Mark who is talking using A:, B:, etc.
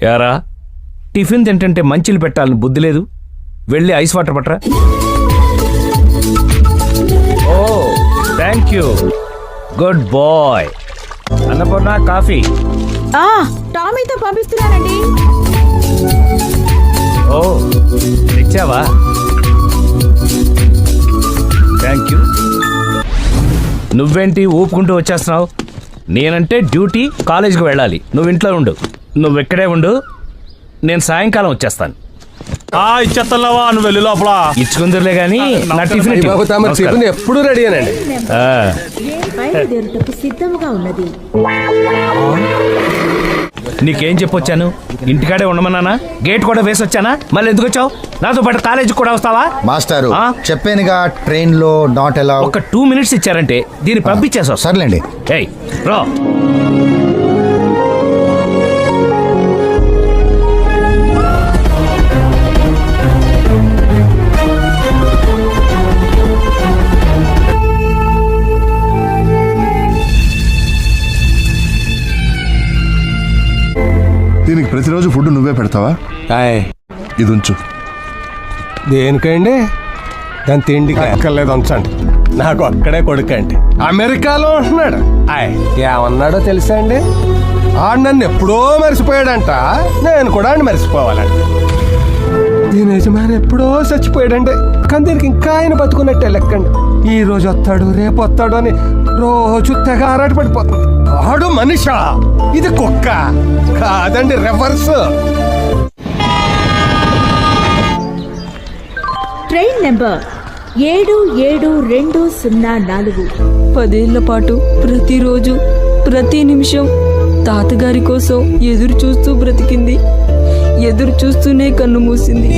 A: యారా tiffin తింటుంటే మంచిలు పెట్టాలని బుద్ధి లేదు. వెళ్ళి ఐస్ వాటర్ పట్టరా. ఓ thank you, good boy. Annapurna coffee.
B: టామీతో పంపిస్తున్నానండి.
A: ఓ తెచ్చావా? Thank you. నువ్వేంటి ఊపుకుంటూ వచ్చేస్తున్నావు? నేనంటే డ్యూటీ, కాలేజీకి వెళ్ళాలి. నువ్వు ఇంట్లో ఉండు. నువ్వు ఇక్కడే ఉండు, నేను సాయంకాలం వచ్చేస్తాను.
C: ఇచ్చేస్తావా? నువ్వు వెళ్ళి లోపల
A: ఇచ్చుకుందరులే గానీ నా టిఫిన్
D: ఎప్పుడు రెడీ అనండి.
B: బయలుదేరుటకు సిద్ధముగా ఉన్నది.
A: నీకేం చెప్పొచ్చాను? ఇంటికాడే ఉండమన్నానా? గేట్ కూడా వేసి వచ్చానా? మళ్ళీ ఎందుకు వచ్చావు? నాతో పాటు కాలేజీకి కూడా వస్తావా?
E: మాస్టారు చెప్పానుగా, ట్రైన్ లో నాట్ అలౌ.
A: ఒక 2 minutes ఇచ్చారంటే దీన్ని పంపించేసా.
E: సర్లేండి.
A: ఏయ్ రా.
F: దీనికి ప్రతిరోజు ఫుడ్ నువ్వే పెడతావా? ఇది ఉంచు.
D: దేనికండి? దాని తిండికి అక్కర్లేదు, ఉంచండి. నాకు అక్కడే కొడుకండి, అమెరికాలో ఉంటున్నాడు. ఏమన్నాడో తెలుసా అండి? ఆడు నన్ను ఎప్పుడో మర్చిపోయాడంట, నేను కూడా ఆడిని మర్చిపోవాలండి. దీని యజమాని ఎప్పుడో చచ్చిపోయాడండి, కానీ దీనికి ఇంకా ఆయన బతుకున్నట్టే లెక్కండి. ఈ రోజు వస్తాడు, రేపు వస్తాడు అని రోజు తెగ ఆరాట పడిపోతుంది. ఆడు మనిషా? ఇది కుక్క కాదండి, రివర్స్.
B: Train number 77-204.
G: 10 ఏళ్ల పాటు ప్రతిరోజు ప్రతి నిమిషం తాతగారి కోసం ఎదురు చూస్తూ బ్రతికింది. ఎదురు చూస్తూనే కన్ను మూసింది.